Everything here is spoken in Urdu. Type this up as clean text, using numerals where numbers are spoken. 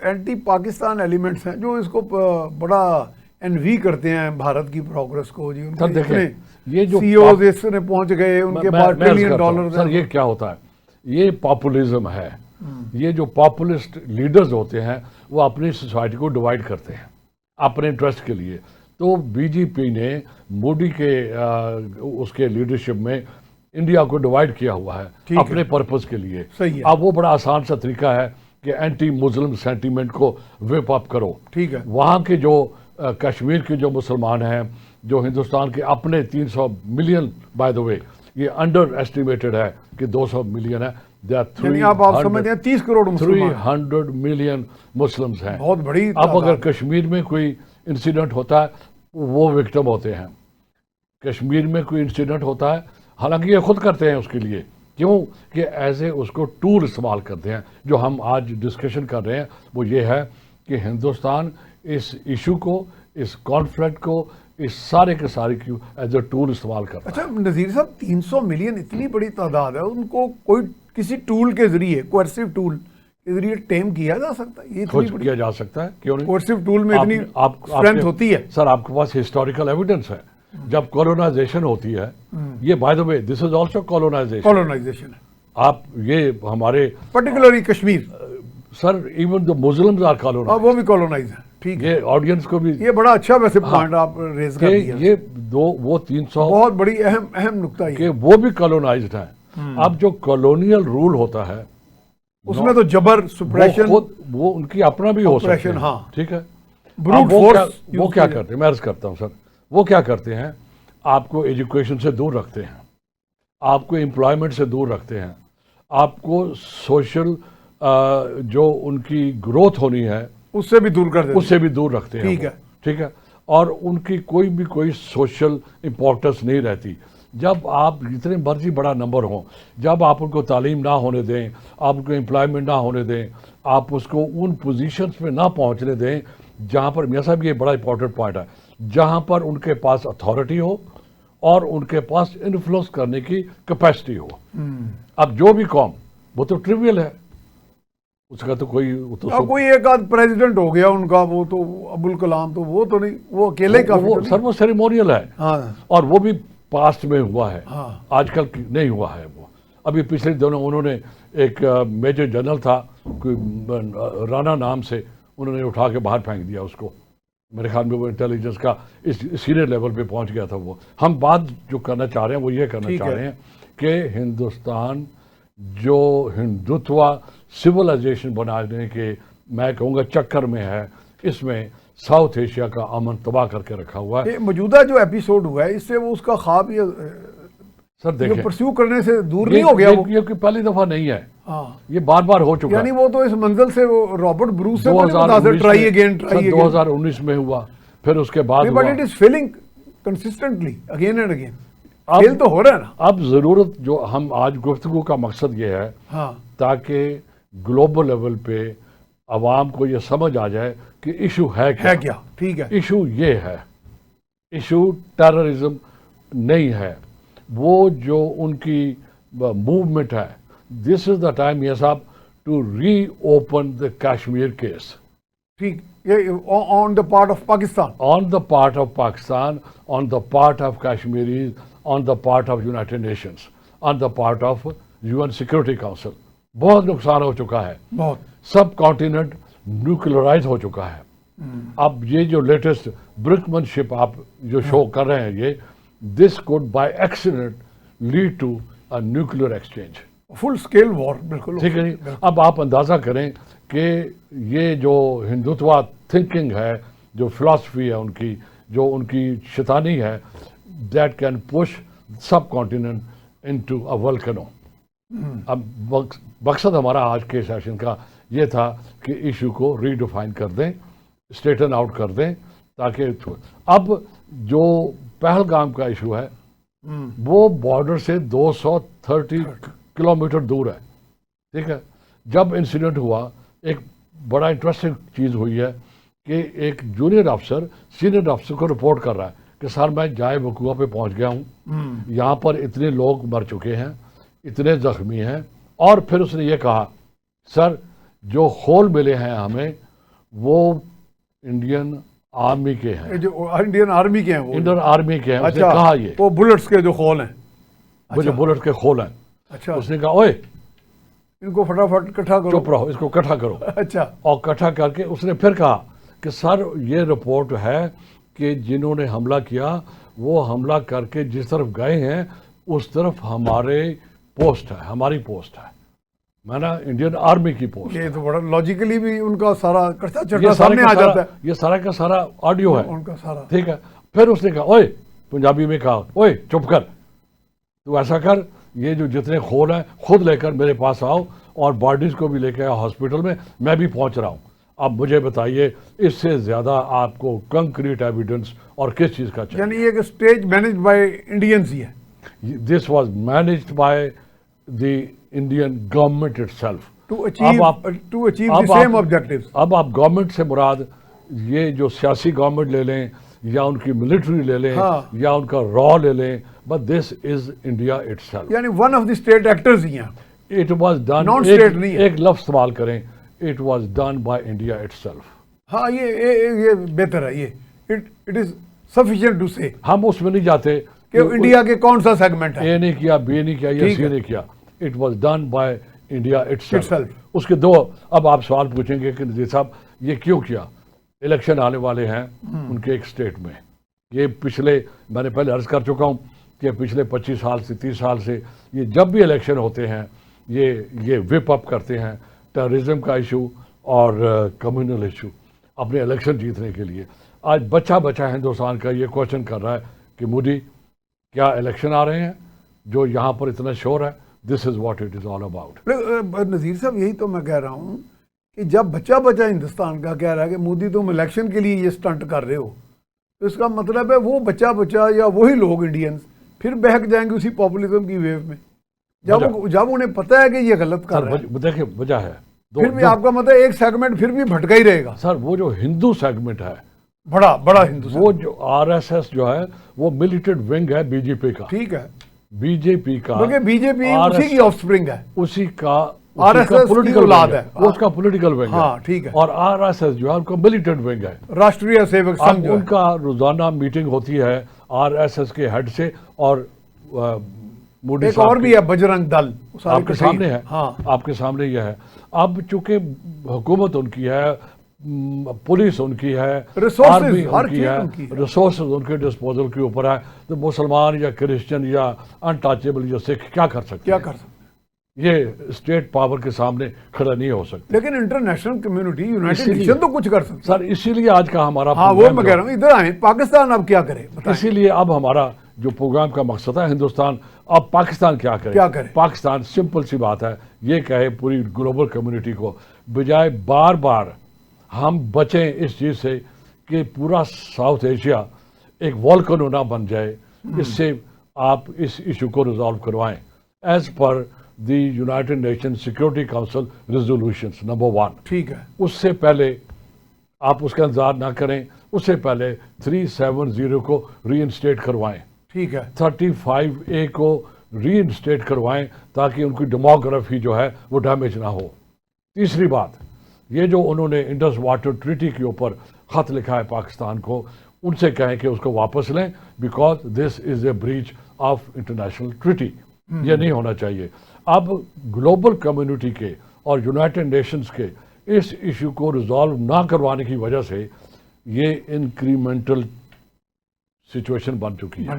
اینٹی پاکستان ایلیمنٹس ہیں جو اس کو بڑا انوی کرتے ہیں بھارت کی پروگرس کو. جی سر دیکھیں یہ جو سی اوز اس میں پہنچ گئے, ان کے پاس ٹریلین ڈالر. سر یہ کیا ہوتا ہے, یہ پاپولزم ہے. یہ جو پاپولسٹ لیڈرز ہوتے ہیں وہ اپنی سوسائٹی کو ڈیوائڈ کرتے ہیں اپنے انٹرسٹ کے لیے. تو بی جے پی نے مودی کے اس کے لیڈرشپ میں انڈیا کو ڈیوائڈ کیا ہوا ہے اپنے پرپز کے لیے. اب وہ بڑا آسان سا طریقہ ہے کہ اینٹی مسلم سینٹیمنٹ کو ویپ اپ کرو. ٹھیک ہے. وہاں کے جو کشمیر کے جو مسلمان ہیں, جو ہندوستان کے اپنے 300 ملین, بائی دا وے یہ انڈر ایسٹیمیٹڈ ہے کہ 200 ملین ہے, یعنی آپ سمجھتے ہیں 30 کروڑ مسلمان, 300 ملین مسلمز ہیں. بہت بڑی. اب اگر کشمیر میں کوئی انسیڈنٹ ہوتا ہے وہ وکٹم ہوتے ہیں. کشمیر میں کوئی انسیڈنٹ ہوتا ہے, حالانکہ یہ خود کرتے ہیں اس کے لیے, کیوں کہ ایسے اس کو ٹول استعمال کرتے ہیں. جو ہم آج ڈسکشن کر رہے ہیں وہ یہ ہے کہ ہندوستان اس ایشو کو, اس کانفلکٹ کو, اس سارے کے سارے کی ایز اے ٹول استعمال کرتا ہے. اچھا نذیر صاحب, 300 ملین اتنی بڑی تعداد ہے, ان کو کوئی کسی ٹول کے ذریعے, کوئرسو ٹول کے ذریعے ٹیم کیا جا سکتا ہے؟ یہ کچھ کیا جا سکتا ہے, کیوں نہیں؟ کوئرسو ٹول میں اتنی اسٹرینتھ ہوتی ہے. سر آپ کے پاس ہسٹوریکل ایویڈنس ہے. جب کولونائزیشن ہوتی ہے, یہ by the way this is also کولونائزیشن ہے. آپ یہ ہمارے particularly Kashmir, sir even the Muslims are colonized, وہ بھی کولونائز ہیں. ٹھیک ہے, یہ آڈینس کو بھی یہ بڑا اچھا ویسے پوائنٹ آپ ریز کر دیا. یہ وہ 300 بہت بڑی اہم نقطہ ہے کہ وہ بھی کولونائزڈ ہیں. اب جو کولونیل رول ہوتا ہے اس میں تو جبر, سپریشن, وہ ان کی اپنا بھی ہو سکتا ہے. ہاں ٹھیک ہے. Brute force. وہ کیا کرتے ہیں, میں عرض کرتا ہوں سر, وہ کیا کرتے ہیں, آپ کو ایجوکیشن سے دور رکھتے ہیں, آپ کو امپلائمنٹ سے دور رکھتے ہیں, آپ کو سوشل جو ان کی گروتھ ہونی ہے اس سے بھی دور کر دیتے, اس سے بھی دور رکھتے ہیں. ٹھیک ہے. اور ان کی کوئی سوشل امپورٹنس نہیں رہتی. جب آپ جتنے مرضی بڑا نمبر ہوں, جب آپ ان کو تعلیم نہ ہونے دیں, آپ ان کو امپلائمنٹ نہ ہونے دیں, آپ اس کو ان پوزیشنز پہ نہ پہنچنے دیں جہاں پر, میاں صاحب یہ بڑا امپورٹنٹ پوائنٹ ہے, جہاں پر ان کے پاس اتھارٹی ہو اور ان کے پاس انفلوئنس کرنے کی کیپیسٹی ہو. اب جو بھی قوم, وہ تو ٹریویل ہے, اس کا تو کوئی ایک آدھ پریزیڈنٹ ہو گیا ان کا, وہ تو ابوالکلام, تو وہ تو نہیں, وہ اکیلے کا سر وہ سیریمونیل ہے. اور وہ بھی پاسٹ میں ہوا ہے, آج کل نہیں ہوا ہے. وہ ابھی پچھلے دنوں انہوں نے ایک میجر جنرل تھا رانا نام سے, انہوں نے اٹھا کے باہر پھینک دیا اس کو. میرے خیال میں وہ انٹیلیجنس کا اس سینئر لیول پہ پہنچ گیا تھا. وہ ہم بات جو کرنا چاہ رہے ہیں وہ یہ کرنا چاہ رہے ہیں کہ ہندوستان جو ہندوتوا سولائزیشن بنانے کے میں کہوں گا چکر میں ہے, اس میں ساؤتھ ایشیا کا امن تباہ کر کے رکھا ہوا ہے. موجودہ جو ایپیسوڈ ہوا ہے اس سے وہ اس کا خواب سر دیکھیں پرسیو کرنے سے دور نہیں ہو گیا. یہ پہلی دفعہ نہیں ہے, یہ بار بار ہو چکا ہے. یعنی وہ تو اس منزل سے وہ رابرٹ بروس سے 2019 میں ہوا, پھر اس کے بعد but it is failing consistently again and again. Fail تو ہو رہا ہے نا. اب ضرورت جو ہم آج گفتگو کا مقصد یہ ہے تاکہ گلوبل لیول پہ عوام کو یہ سمجھ آ جائے کہ ایشو ہے کیا. ٹھیک ہے. ایشو یہ ہے, ایشو ٹیررزم نہیں ہے, وہ جو ان کی موومنٹ ہے. This is the time yes صاحب to re open the Kashmir case. ٹھیک, on the part of Pakistan. On the part of Pakistan, on the part of Kashmiris, on the part of United Nations, on the part of UN Security Council. بہت نقصان ہو چکا ہے. بہت. سب کانٹیننٹ نیوکلرائز ہو چکا ہے. اب یہ جو لیٹسٹ برکمن شپ آپ جو شو کر رہے ہیں, یہ this code by accident lead to a nuclear exchange. Full scale war. بالکل ٹھیک ہے نہیں. اب آپ اندازہ کریں کہ یہ جو ہندوتوا تھنکنگ ہے, جو فلاسفی ہے ان کی, جو ان کی شیطانی ہے, that can push subcontinent into a volcano. اب مقصد ہمارا آج کے سیشن کا یہ تھا کہ ایشو کو ریڈیفائن کر دیں, اسٹریٹن آؤٹ کر دیں, تاکہ اب جو پہلگام کا ایشو ہے وہ بارڈر سے 230 کلومیٹر دور ہے. ٹھیک ہے. جب انسیڈنٹ ہوا, ایک بڑا انٹرسٹنگ چیز ہوئی ہے کہ ایک جونیئر افسر سینئر افسر کو رپورٹ کر رہا ہے کہ سر میں جائے وقوع پہ پہنچ گیا ہوں, یہاں پر اتنے لوگ مر چکے ہیں, اتنے زخمی ہیں. اور پھر اس نے یہ کہا سر جو ہول ملے ہیں ہمیں وہ انڈین آرمی کے ہیں, یہ جو انڈین آرمی کے ہیں وہ انڈین آرمی کے ہیں. اس نے اچھا کہا یہ وہ بلٹس کے جو خول ہیں. وہ جو بلٹ کے خول ہیں, اچھا اس نے کہا اوئے ان کو فٹافٹ اکٹھا کرو. چپ رہو, اس کو اکٹھا کرو. اچھا اور اکٹھا کر کے اس نے پھر کہا کہ سر یہ رپورٹ ہے کہ جنہوں نے حملہ کیا وہ حملہ کر کے جس طرف گئے ہیں اس طرف ہمارے پوسٹ ہے, ہماری پوسٹ ہے, میں نا انڈین آرمی کی پوسٹ. یہ تو بڑا لاجیکلی بھی ان کا سارا کٹھا یہ چٹا سارے سامنے کا آ سارا- جاتا ہے یہ سارا کا سارا آڈیو ہے, ان کا سارا. ٹھیک ہے. پھر اس نے کہا اوئے, پنجابی میں کہا اوئے چپ کر, تو ایسا کر یہ جو جتنے خول ہیں خود لے کر میرے پاس آؤ اور باڈیز کو بھی لے کے آؤ ہاسپٹل میں بھی پہنچ رہا ہوں. اب مجھے بتائیے اس سے زیادہ آپ کو کنکریٹ ایویڈنس اور کس چیز کا چاہیے؟ یعنی یہ کہ اسٹیج مینج بائی انڈینز ہی ہے. This was managed by the Indian government itself. To achieve the same objectives. اب آپ گورنمنٹ سے مراد یہ جو سیاسی گورنمنٹ لے لیں یا ان کی ملٹری لے لیں ہاں. یا ان کا را لے لیں, but this is India itself. یعنی one of the state actors ہی ہیں. اٹ واز ڈن, Non-state نہیں ہے. ایک لفظ استعمال کریں, it was done by India it self. ہاں یہ بہتر ہے. یہ اٹ از سفیشینٹ ٹو سے ہم اس میں نہیں جاتے کہ انڈیا کے کون سا سیگمنٹ ہے. اے نہیں کیا, بی نہیں کیا, یا ٹھیک سی ہے. نہیں کیا. It was done by India it self. Itself. اس کے دو, اب آپ سوال پوچھیں گے کہ نذیر صاحب یہ کیوں کیا؟ الیکشن آنے والے ہیں ان کے ایک اسٹیٹ میں. یہ پچھلے, میں نے پہلے عرض کر چکا ہوں کہ پچھلے 25 سال سے 30 سال سے یہ جب بھی الیکشن ہوتے ہیں یہ وپ اپ کرتے ہیں ٹیررزم کا ایشو اور کمیونل ایشو اپنے الیکشن جیتنے کے لیے. آج بچہ ہندوستان کا یہ کوشچن کر رہا ہے کہ مودی کیا الیکشن آ رہے ہیں جو یہاں پر اتنا شور ہے؟ This is what it is all about. Nazir صاحب یہی تو میں کہہ رہا ہوں کہ جب بچہ ہندوستان کا کہہ رہا ہے کہ مودی تم الیکشن کے لیے یہ سٹنٹ کر رہے ہو, تو اس کا مطلب ہے وہ بچہ یا وہی لوگ انڈینز پھر بہک جائیں گے اسی پاپولزم کی ویو میں جب انہیں پتہ ہے کہ یہ غلط کر رہا ہے. دیکھیں وجہ ہے پھر بھی آپ کا مطلب ایک سیگمنٹ پھر بھی بھٹکا ہی رہے گا. سر وہ جو ہندو سیگمنٹ ہے بڑا ہندوستان, وہ جو آر ایس ایس جو ہے وہ ملیٹنٹ ونگ ہے بی جے پی کا. ٹھیک ہے, بی جے پی کا, کیونکہ بی جے پی اسی کی آف سپرنگ ہے, اسی کا آر ایس ایس کی اولاد ہے. وہ اس کا پولیٹیکل ونگ ہے. ہاں ٹھیک ہے. اور آر ایس ایس جو ہے ان کا ملیٹنٹ ونگ ہے. راشٹریہ سیوک اب سنگھ جو ان ہے, کا روزانہ میٹنگ ہوتی ہے آر ایس ایس کے ہیڈ سے, اور مودی ایک صاحب اور بھی ہے بجرنگ دل, آپ کے سامنے ہے. ہاں آپ کے سامنے یہ ہے. اب چونکہ حکومت ان کی ہے, پولیس ان کی ہے, Resources, آرمی ہر ان کی چیز ہے, ان کی ہے. ریسورسز ان کے ڈسپوزل کے اوپر ہے, تو مسلمان یا کرسچن یا انٹاچیبل یا سکھ کیا کر سکتے کیا ہیں؟ کر سکتے ہیں. یہ اسٹیٹ پاور کے سامنے کھڑا نہیں ہو سکتا. لیکن انٹرنیشنل کمیونٹی یونائٹڈ اسی لیے- نیشن تو کچھ کر سکتے سر اسی لیے آج کا ہمارا ہیں. ہاں وہ پروگرام میں جو- کہہ رہا ہوں, ادھر آئیں, پاکستان اب کیا کرے بتائیں. اسی لیے اب ہمارا جو پروگرام کا مقصد ہے ہندوستان, اب پاکستان کیا کرے؟ کیا کرے؟ پاکستان سمپل سی بات ہے, یہ کہے پوری گلوبل کمیونٹی کو, بجائے بار بار ہم بچیں اس چیز سے کہ پورا ساؤتھ ایشیا ایک والکانو نہ بن جائے, اس سے آپ اس ایشو کو ریزالو کروائیں as per the United nation security council resolutions number 1. ٹھیک ہے. اس سے پہلے آپ اس کا انتظار نہ کریں, اس سے پہلے 370 کو ری انسٹیٹ کروائیں, ٹھیک ہے. 35A کو ری انسٹیٹ کروائیں تاکہ ان کی ڈیموگرافی جو ہے وہ ڈیمیج نہ ہو. تیسری بات, یہ جو انہوں نے انڈس واٹر ٹریٹی کے اوپر خط لکھا ہے پاکستان کو, ان سے کہیں کہ اس کو واپس لیں, because this is a breach of international treaty. یہ نہیں ہونا چاہیے. اب گلوبل کمیونٹی کے اور یونائٹڈ نیشنز کے اس ایشو کو ریزالو نہ کروانے کی وجہ سے یہ انکریمنٹل سچویشن بن چکی ہے.